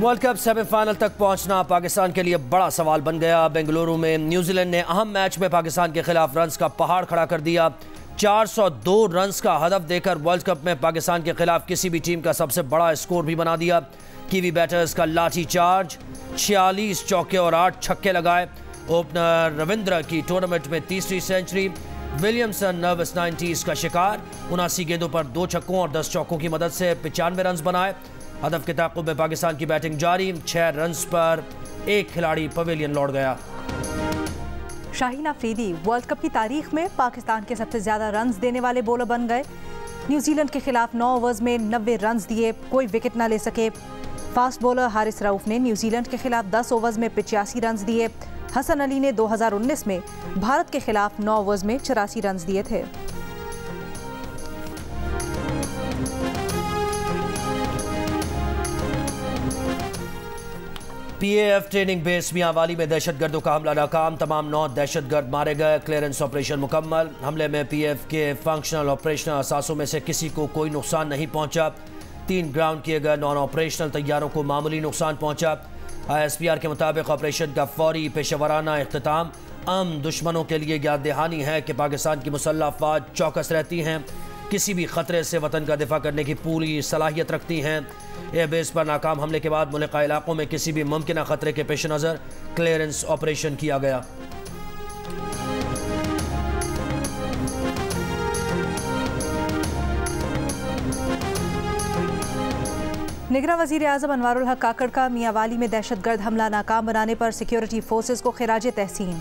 World cup semifinal तक पहुंचना पाकिस्तान के लिए बड़ा सवाल बन गया। बेंगलुरु में न्यूजीलैंड ने अहम मैच में पाकिस्तान के खिलाफ रन्स का पहाड़ खड़ा कर दिया। 402 रन्स का हदफ देकर वर्ल्ड कप में पाकिस्तान के खिलाफ किसी भी टीम का सबसे बड़ा स्कोर भी बना दिया। कीवी बैटर्स का लाठी चार्ज, 46 चौके और 8 छक्के लगाए। ओपनर रविंद्र की टूर्नामेंट में तीसरी सेंचुरी। विलियमसन नर्वस 90s का शिकार, 79 गेंदों पर 2 छक्कों और 10 चौकों की मदद से 95 रन बनाए। हदफ के ताक़ुब में पाकिस्तान की बैटिंग जारी। 6 रन पर एक खिलाड़ी पवेलियन लौट गया। शाहीन अफरीदी वर्ल्ड कप की तारीख में पाकिस्तान के सबसे ज्यादा रन्स देने वाले बॉलर बन गए। न्यूजीलैंड के खिलाफ 9 ओवर्स में 90 रन्स दिए, कोई विकेट ना ले सके। फास्ट बॉलर हारिस रऊफ ने न्यूजीलैंड के खिलाफ 10 ओवर्स में 85 रन्स दिए। हसन अली ने 2019 में भारत के खिलाफ 9 ओवर्स में 84 रन्स दिए थे। PAF ट्रेनिंग बेस मियांवाली में दहशतगर्दों का हमला नाकाम, तमाम 9 दहशतगर्द मारे गए। क्लियरेंस ऑपरेशन मुकम्मल। हमले में PAF के फंक्शनल ऑपरेशनल असासों में से किसी को कोई नुकसान नहीं पहुंचा। 3 ग्राउंड किए गए नॉन ऑपरेशनल तैयारों को मामूली नुकसान पहुंचा। ISPR के मुताबिक ऑपरेशन का फौरी पेशेवराना इख्तिताम आम दुश्मनों के लिए याद दहानी है कि पाकिस्तान की मुसल्लह अफवाज चौकस रहती हैं, किसी भी खतरे से वतन का दिफा करने की पूरी सलाहियत रखती हैं। एयरबेस पर नाकाम हमले के बाद मुल्का इलाकों में किसी भी मुमकिन खतरे के पेश नज़र क्लियरेंस ऑपरेशन किया गया। निगरान वज़ीर आज़म अनवारुल हक काकड़ का मियांवाली में दहशतगर्द हमला नाकाम बनाने पर सिक्योरिटी फोर्सेस को खिराजे तहसीन।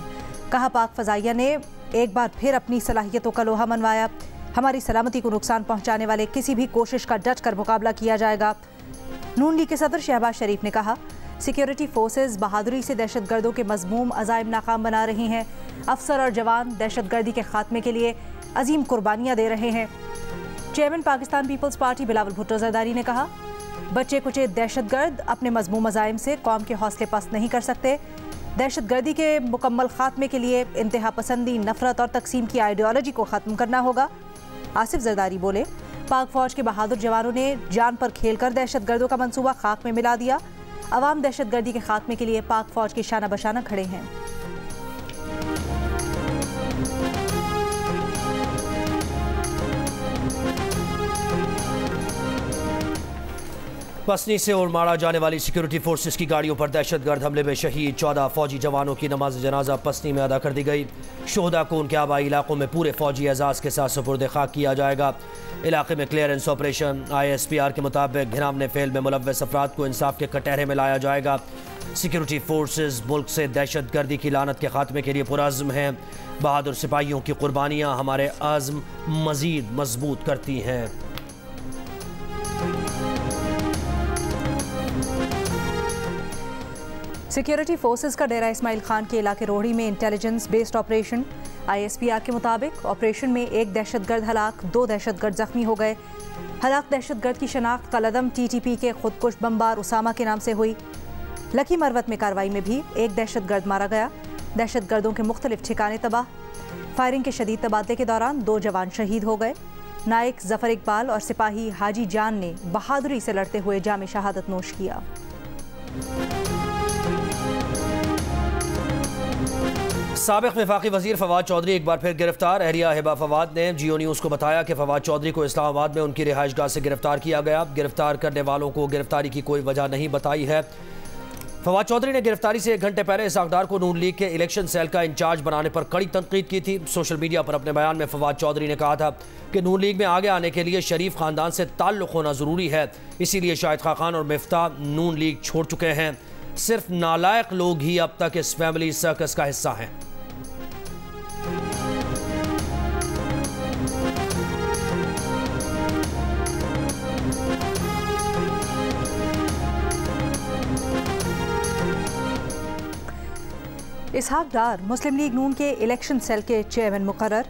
कहा, पाक फ़ज़ाइया ने एक बार फिर अपनी सलाहियतों का लोहा मनवाया। हमारी सलामती को नुकसान पहुंचाने वाले किसी भी कोशिश का डट कर मुकाबला किया जाएगा। नून लीग के सदर शहबाज शरीफ ने कहा, सिक्योरिटी फोर्सेस बहादुरी से दहशतगर्दों के मज़मूम अज़ाइम नाकाम बना रही हैं। अफसर और जवान दहशतगर्दी के खात्मे के लिए अजीम कुर्बानियाँ दे रहे हैं। Chairman Pakistan Peoples Party Bilawal Bhutto Zardari ने कहा, बच्चे कुचे दहशतगर्द अपने मज़मूम अज़ाइम से कौम के हौसले पस्त नहीं कर सकते। दहशतगर्दी के मुकम्मल खात्मे के लिए इंतहा पसंदी, नफरत और तकसीम की आइडियोलॉजी को ख़त्म करना होगा। आसिफ जरदारी बोले, पाक फौज के बहादुर जवानों ने जान पर खेलकर दहशतगर्दों का मंसूबा खाक में मिला दिया। अवाम दहशतगर्दी के खात्मे के लिए पाक फौज के शाना बशाना खड़े हैं। पसनी से और मारा जाने वाली सिक्योरिटी फोर्सेस की गाड़ियों पर दहशतगर्द हमले में शहीद 14 फौजी जवानों की नमाज जनाजा पसनी में अदा कर दी गई। शोहदा को उनके आबाई इलाकों में पूरे फौजी एजाज़ के साथ सुपुर्द खाक किया जाएगा। इलाके में क्लियरेंस ऑपरेशन। ISPR के मुताबिक घिनावने फेल में मुलव्वस अफराद को इंसाफ के कटहरे में लाया जाएगा। सिक्योरिटी फोर्सेस मुल्क से दहशतगर्दी की लानत के खात्मे के लिए पुरअज़्म हैं। बहादुर सिपाहियों की कुर्बानियाँ हमारे आज़्म मज़ीद मजबूत करती हैं। सिक्योरिटी फोर्सेस का डेरा इस्माइल खान के इलाके रोहड़ी में इंटेलिजेंस बेस्ड ऑपरेशन। ISPR के मुताबिक ऑपरेशन में 1 दहशतगर्द हलाक, 2 दहशतगर्द जख्मी हो गए। हलाक दहशतगर्द की शनाख्त कलदम TTP के खुदकुश बमबार उसामा के नाम से हुई। लकी मरवत में कार्रवाई में भी 1 दहशतगर्द मारा गया। दहशतगर्दों के मुख्तलिफ ठिकाने तबाह। फायरिंग के शदीद तबादले के दौरान 2 जवान शहीद हो गए। नायक जफर इकबाल और सिपाही हाजी जान ने बहादुरी से लड़ते हुए जाम शहादत नोश किया। साबिक वफाकी वजीर फवाद चौधरी एक बार फिर गिरफ्तार। अहलिया हिबा फवाद ने जियो न्यूज़ को बताया कि फवाद चौधरी को इस्लामाबाद में उनकी रिहाइशगाह से गिरफ्तार किया गया। गिरफ्तार करने वालों को गिरफ्तारी की कोई वजह नहीं बताई है। फवाद चौधरी ने गिरफ्तारी से 1 घंटे पहले इसहाकडार को नून लीग के इलेक्शन सेल का इंचार्ज बनाने पर कड़ी तनकीद की थी। सोशल मीडिया पर अपने बयान में फवाद चौधरी ने कहा था कि नून लीग में आगे आने के लिए शरीफ खानदान से ताल्लुक़ होना ज़रूरी है, इसीलिए शाहिद खान और मिफ्ताह नून लीग छोड़ चुके हैं। सिर्फ नालायक लोग ही अब तक इस फैमिली सर्कस का हिस्सा हैं। इसहाक डार मुस्लिम लीग नून के इलेक्शन सेल के चेयरमैन मुकर्रर।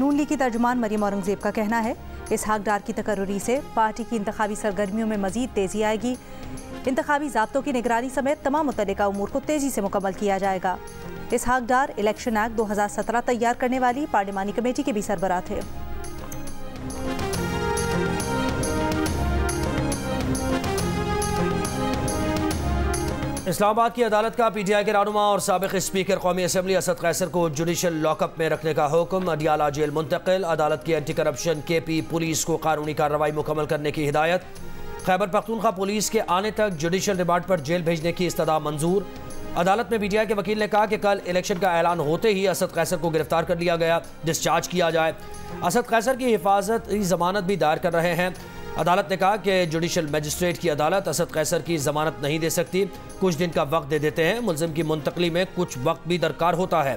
नून लीग की तर्जुमान मरियम औरंगजेब का कहना है, इसहाक डार की तकर्रुरी से पार्टी की इंतखाबी सरगर्मियों में मजीद तेज़ी आएगी। इंतखाबी ज़ाब्तों की निगरानी समेत तमाम मुतल्लिका उमूर को तेज़ी से मुकम्मल किया जाएगा। इसहाक डार इलेक्शन एक्ट 2017 तैयार करने वाली पार्लिमानी कमेटी के भी सरबराह थे। इस्लामाबाद की अदालत का पीटीआई के रहनुमा और साबिक स्पीकर कौमी असम्बली असद कैसर को जुडिशल लॉकअप में रखने का हुक्म। अडियाला जेल मुंतकिल। अदालत की एंटी करप्शन केपी पुलिस को कानूनी कार्रवाई मुकम्मल करने की हिदायत। खैबर पख्तूनख्वा पुलिस के आने तक जुडिशल रिमांड पर जेल भेजने की इस्तदा मंजूर। अदालत में पीटीआई के वकील ने कहा कि कल इलेक्शन का ऐलान होते ही असद कैसर को गिरफ्तार कर लिया गया, डिस्चार्ज किया जाए। असद कैसर की हिफाजती जमानत भी दायर कर रहे हैं। अदालत ने कहा कि जुडिशल मजिस्ट्रेट की अदालत असद कैसर की जमानत नहीं दे सकती, कुछ दिन का वक्त दे देते हैं। मुलजिम की मुंतकली में कुछ वक्त भी दरकार होता है।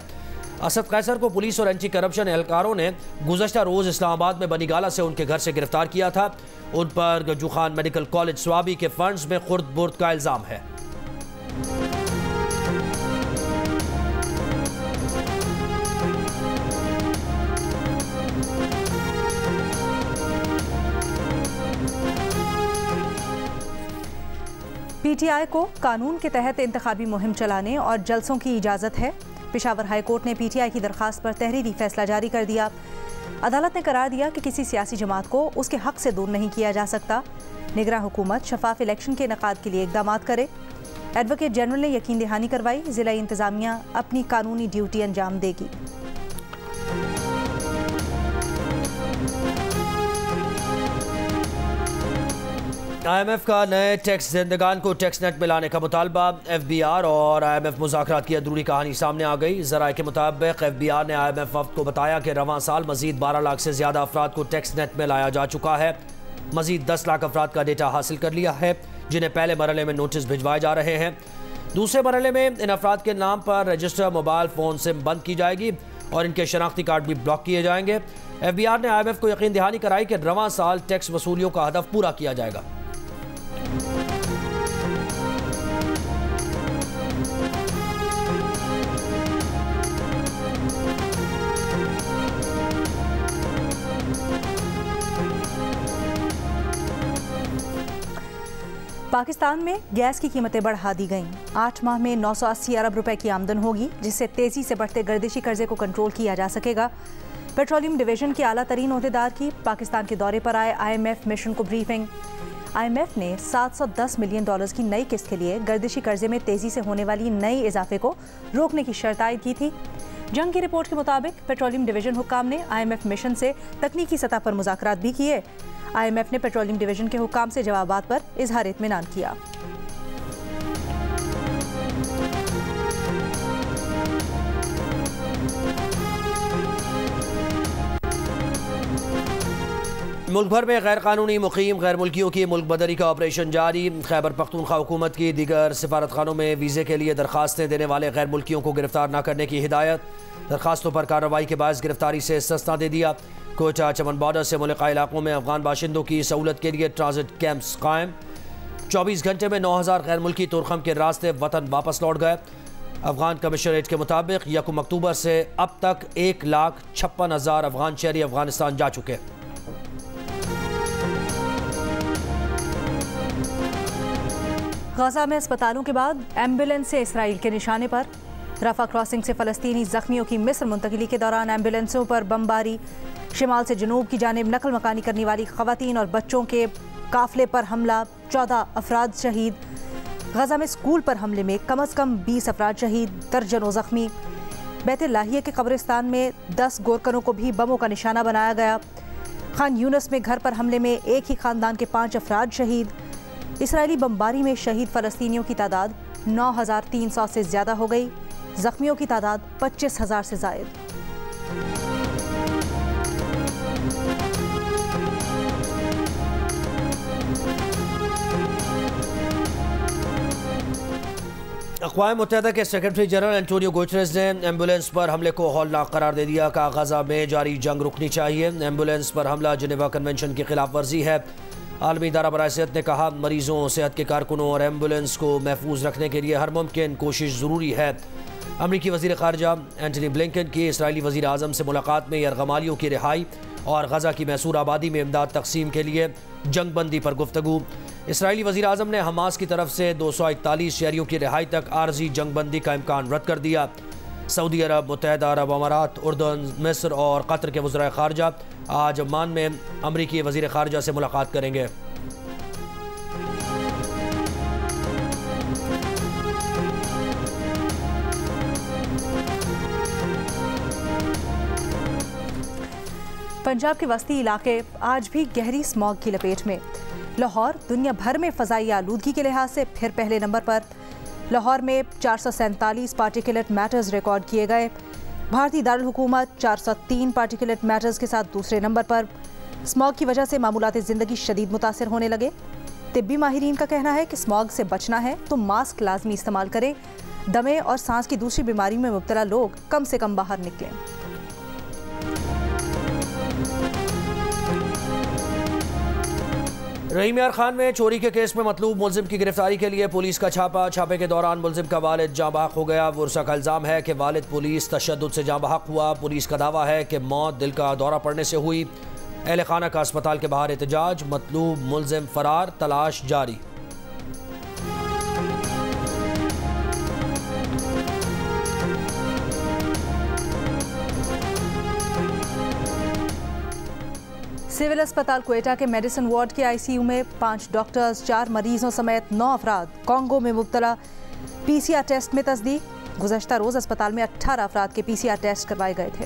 असद कैसर को पुलिस और एंटी करप्शन एहलकारों ने गुज़श्ता रोज़ इस्लामाबाद में बनी गाला से उनके घर से गिरफ्तार किया था। उन पर गज्जू खान मेडिकल कॉलेज स्वाबी के फंड्स में खुर्द बुर्द का इल्ज़ाम है। पीटीआई को कानून के तहत इंतखाबी मुहिम चलाने और जलसों की इजाज़त है। पेशावर हाई कोर्ट ने पीटीआई की दरख्वास्त पर तहरीरी फैसला जारी कर दिया। अदालत ने करार दिया कि किसी सियासी जमात को उसके हक से दूर नहीं किया जा सकता। निगरां हुकूमत शफाफ इलेक्शन के इनेकाद के लिए इकदाम करे। एडवोकेट जनरल ने यकीन दहानी करवाई, जिला इंतजामिया अपनी कानूनी ड्यूटी अंजाम देगी। IMF का नए टैक्स जिंदगान को टैक्स नेट में लाने का मुतालबा। FBR और IMF मुज़ाकरात की अधूरी कहानी सामने आ गई। ज़राए के मुताबिक FBR ने IMF वफ़द को बताया कि रवां साल मज़ीद 12 लाख से ज़्यादा अफराद को टैक्स नेट में लाया जा चुका है। मज़ीद 10 लाख अफराद का डेटा हासिल कर लिया है, जिन्हें पहले मरहले में नोटिस भिजवाए जा रहे हैं। दूसरे मरहले में इन अफराद के नाम पर रजिस्टर मोबाइल फ़ोन सिम बंद की जाएगी और इनके शनाख्ती कार्ड भी ब्लॉक किए जाएंगे। FBR ने IMF को यकीन दहानी कराई कि रवां साल टैक्स वसूलियों का हदफ पूरा किया जाएगा। पाकिस्तान में गैस की कीमतें बढ़ा दी गईं। 8 माह में 980 अरब रुपए की आमदन होगी, जिससे तेजी से बढ़ते गर्दिशी कर्जे को कंट्रोल किया जा सकेगा। पेट्रोलियम डिवीजन के आला तरीन ओहदेदार की पाकिस्तान के दौरे पर आए IMF मिशन को ब्रीफिंग। IMF ने $710 मिलियन की नई किस्त के लिए गर्दिशी कर्जे में तेजी से होने वाली नई इजाफे को रोकने की शर्त आयद की थी। जंग की रिपोर्ट के मुताबिक पेट्रोलियम डिवीजन हुक्काम ने IMF मिशन से तकनीकी सतह पर मुज़ाकरात भी किए। IMF ने पेट्रोलियम डिवीजन के हुक्काम से जवाबात पर इजहार इत्मीनान किया। मुल्क भर में गैर कानूनी मुकीम गैर मुल्कियों की मुल्क बदरी का ऑपरेशन जारी। खैबर पख्तूनख्वा हुकूमत की दीगर सिफारत खानों में वीज़े के लिए दरखास्तें देने वाले गैर मुल्कियों को गिरफ्तार न करने की हिदायत। दरखास्तों पर कार्रवाई के बाद गिरफ्तारी से सस्ता दे दिया। कोयटा चमन बॉर्डर से मुल्का इलाकों में अफगान बाशिंदों की सहूलत के लिए ट्रांजिट कैंप्स कायम। 24 घंटे में 9000 गैर मुल्की तुरखम के रास्ते वतन वापस लौट गए। अफगान कमिश्नरेट के मुताबिक 1 अक्टूबर से अब तक 1,56,000 अफगान शहरी अफगानिस्तान जा चुके। गजा में अस्पतालों के बाद एम्बुलेंस से इसराइल के निशाने पर। रफा क्रॉसिंग से फ़लस्तीनी ज़ख्मियों की मिस्र मुंतकिली के दौरान एम्बुलेंसों पर बमबारी। शिमाल से जनूब की जानिब नकल मकानी करने वाली ख़वातीन और बच्चों के काफ़िले पर हमला, 14 अफराद शहीद। गजा में स्कूल पर हमले में कम अज़ कम 20 अफराद शहीद, दर्जनों ज़ख्मी। बैत-ए-लाहिया के कब्रिस्तान में 10 गोरकनों को भी बमों का निशाना बनाया गया। खान यूनस में घर पर हमले में एक ही ख़ानदान के 5 अफराद शहीद। इसराइली बमबारी में शहीद फ़लस्तीनियों की तादाद 9300 से ज़्यादा हो गई। ज़ख्मियों की तादाद 25,000 से ज़ायद। अक़वाम मुत्तहिदा के सेक्रेटरी जनरल एंटोनियो गुटेरेस ने एम्बुलेंस पर हमले को हौलनाक करार दे दिया। कहा गजा में जारी जंग रुकनी चाहिए। एम्बुलेंस पर हमला जिनेवा कन्वेंशन की खिलाफ वर्जी है। आलमी इदारा बराए सेहत ने कहा मरीजों, सेहत के कारकुनों और एम्बुलेंस को महफूज रखने के लिए हर मुमकिन कोशिश ज़रूरी है। अमरीकी वज़ीर ख़ारजा एंटनी ब्लिंकन की इसराइली वज़ीर आज़म से मुलाकात में यरगमालियों की रिहाई और गजा की मैसूर आबादी में इमदाद तकसीम के लिए जंगबंदी पर गुफ्तगू। इसराइली वज़ीर आज़म ने हमास की तरफ से 241 शहरियों की रिहाई तक आर्जी जंगबंदी का इम्कान रद्द कर दिया। सऊदी अरब, मुत्तहिदा अरब अमारात, उर्दन, मिस्र और कतर के वज़राए ख़ारजा आज अम्मान में अमरीकी वज़ीर ख़ारजा से मुलाकात करेंगे। पंजाब के वस्ती इलाके आज भी गहरी स्मॉग की लपेट में। लाहौर दुनिया भर में फ़ज़ाई आलूदगी के लिहाज से फिर पहले नंबर पर। लाहौर में 447 पार्टिकुलेट मैटर्स रिकॉर्ड किए गए। भारतीय दारुल हुकूमत 403 पार्टिकुलेट मैटर्स के साथ दूसरे नंबर पर। स्मॉग की वजह से मामूलात ज़िंदगी शदीद मुतासिर होने लगे। तिब्बी माहिरीन का कहना है कि स्मॉग से बचना है तो मास्क लाजमी इस्तेमाल करें। दमे और सांस की दूसरी बीमारी में मुब्तला लोग कम से कम बाहर निकलें। रहीम यार खान में चोरी के केस में मतलूब मुलजिम की गिरफ्तारी के लिए पुलिस का छापे के दौरान मुलजिम का वालिद जाँ बहक हो गया। वर्षा का इल्ज़ाम है कि वालिद पुलिस तशद्दुद से जाँ बहक हुआ। पुलिस का दावा है कि मौत दिल का दौरा पड़ने से हुई। अहले खाना का अस्पताल के बाहर एहतजाज। मतलूब मुलजिम फरार, तलाश जारी। सिविल अस्पताल क्वेटा के मेडिसिन वार्ड के आईसीयू में 5 डॉक्टर्स, 4 मरीजों समेत 9 अफराद कॉन्गो में मुब्तला। पीसीआर टेस्ट में तस्दीक। गुज़श्ता रोज़ अस्पताल में 18 अफराद के पीसीआर टेस्ट करवाए गए थे।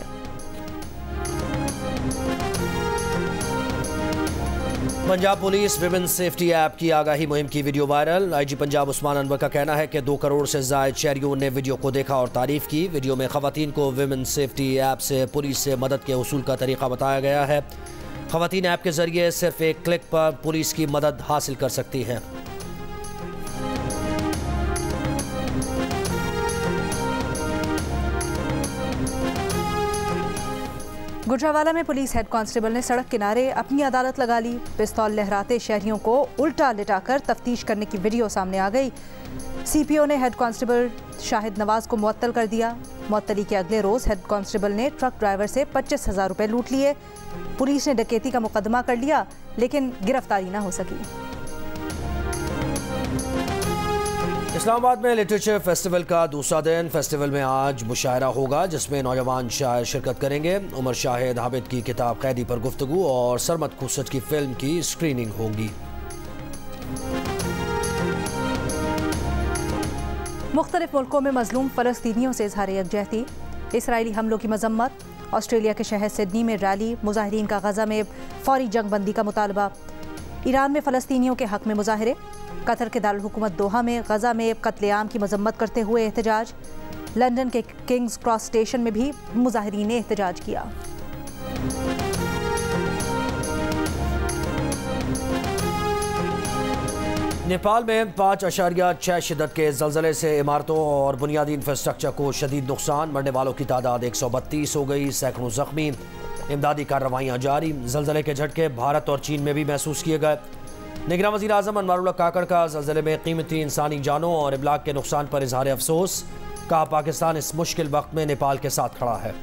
Punjab police women safety app की आगाही मुहिम की video viral. IG Punjab Usman Anwar का कहना है कि 2 करोड़ से ज़ायद शहरियों ने वीडियो को देखा और तारीफ की। वीडियो में ख़वातीन को विमेन सेफ्टी ऐप से पुलिस से मदद के उसूल का तरीका बताया गया है। ख़वातीन ऐप के ज़रिए सिर्फ एक क्लिक पर पुलिस की मदद हासिल कर सकती हैं। गुजरावाला में पुलिस हेड कांस्टेबल ने सड़क किनारे अपनी अदालत लगा ली। पिस्तौल लहराते शहरियों को उल्टा लिटाकर तफ्तीश करने की वीडियो सामने आ गई। सीपीओ ने हेड कांस्टेबल शाहिद नवाज को मुअत्तल कर दिया। मुअत्तली के अगले रोज हेड कांस्टेबल ने ट्रक ड्राइवर से 25,000 रुपए लूट लिए। पुलिस ने डकैती का मुकदमा कर लिया लेकिन गिरफ्तारी ना हो सकी। इस्लामाबाद में लिटरेचर फेस्टिवल का दूसरा दिन। फेस्टिवल में आज मुशायरा होगा जिसमें नौजवान शायर शिरकत करेंगे। उमर शाहिद हामिद की किताब कैदी पर गुफ्तगू और सरमद खुसट की फिल्म की स्क्रीनिंग होगी। मुख्तलिफ मुल्कों में मजलूम फ़लस्तीनियों से इजहार यकजहती। इसराइली हमलों की मजम्मत। ऑस्ट्रेलिया के शहर सिडनी में रैली। मुजाहिरीन का गजा में फौरी जंग बंदी का मुतालबा। ईरान में फ़लस्तीनियों के हक में मुजाहरे। कतर के दारुल हुकूमत दोहा में गजा में कत्लेआम की मजम्मत करते हुए एहतजाज। लंदन के किंग्स क्रॉस स्टेशन में भी मुजाहिरीन ने एहतजाज किया। नेपाल में 5.6 शिद्दत के ज़लज़ले से इमारतों और बुनियादी इंफ्रास्ट्रक्चर को शदीद नुकसान। मरने वालों की तादाद 132 हो गई, सैकड़ों जख्मी। इमदादी कार्रवाइयाँ जारी। ज़लज़ले के झटके भारत और चीन में भी महसूस किए गए। निगरान वज़ीर आज़म अनवारुल्लाह काकड़ का ज़लज़ले में कीमती इंसानी जानों और इब्लाग के नुकसान पर इजहार अफसोस। कहा पाकिस्तान इस मुश्किल वक्त में नेपाल के साथ खड़ा है।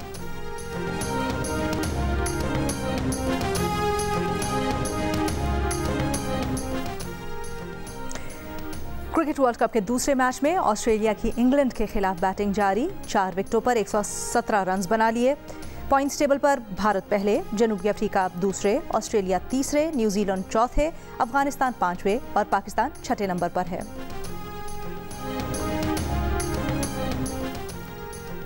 क्रिकेट वर्ल्ड कप के दूसरे मैच में ऑस्ट्रेलिया की इंग्लैंड के खिलाफ बैटिंग जारी। 4 विकेटों पर 117 रन बना लिए। पॉइंट्स टेबल पर भारत पहले, जनूबी अफ्रीका दूसरे, ऑस्ट्रेलिया तीसरे, न्यूजीलैंड चौथे, अफगानिस्तान 5वें और पाकिस्तान 6ठे नंबर पर है।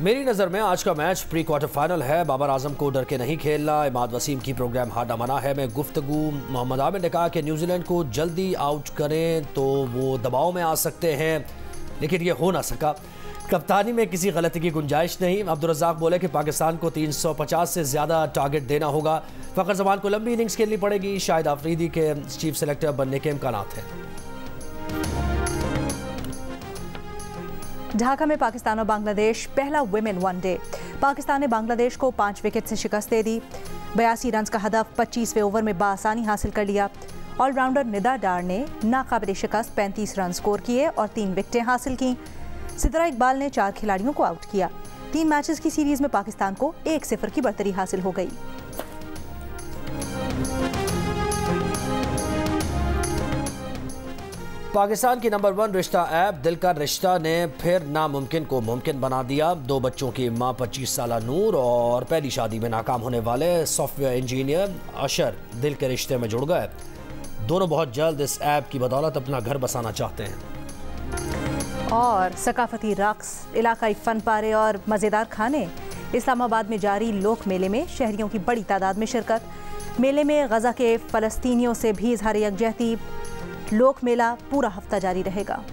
मेरी नज़र में आज का मैच प्री क्वार्टर फाइनल है। बाबर आजम को डर के नहीं खेलना। इमाद वसीम की प्रोग्राम हारना मना है में गुफ्तगू। मोहम्मद आमिर ने कहा कि न्यूजीलैंड को जल्दी आउट करें तो वो दबाव में आ सकते हैं, लेकिन ये हो ना सका। कप्तानी में किसी गलती की गुंजाइश नहीं। अब्दुल रज़ाक बोले कि पाकिस्तान को 350 से ज़्यादा टारगेट देना होगा। फ़खर जमान को लंबी इनिंग्स खेलनी पड़ेगी। शाहिद आफरीदी के चीफ सेलेक्टर बनने के इम्कानात हैं। ढाका में पाकिस्तान और बांग्लादेश पहला वुमेन वनडे। पाकिस्तान ने बांग्लादेश को 5 विकेट से शिकस्त दे दी। 82 रन का हदफ 25वें ओवर में बाआसानी हासिल कर लिया। ऑलराउंडर निदा डार ने नाकाबिल शिकस्त 35 रन स्कोर किए और 3 विकेटें हासिल की। सिद्रा इकबाल ने 4 खिलाड़ियों को आउट किया। 3 मैचेस की सीरीज में पाकिस्तान को 1-0 की बढ़तरी हासिल हो गई। पाकिस्तान की नंबर 1 रिश्ता ऐप दिल का रिश्ता ने फिर नामुमकिन को मुमकिन बना दिया। 2 बच्चों की मां 25 साला नूर और पहली शादी में नाकाम होने वाले सॉफ्टवेयर इंजीनियर अशर दिल के रिश्ते में जुड़ गए। दोनों बहुत जल्द इस ऐप की बदौलत अपना घर बसाना चाहते हैं। और सकाफती रक्स, इलाकाई फन पारे और मज़ेदार खाने, इस्लामाबाद में जारी लोक मेले में शहरियों की बड़ी तादाद में शिरकत। मेले में गजा के फ़लस्तीनियों से भी इजहार यकजहती। लोक मेला पूरा हफ्ता जारी रहेगा।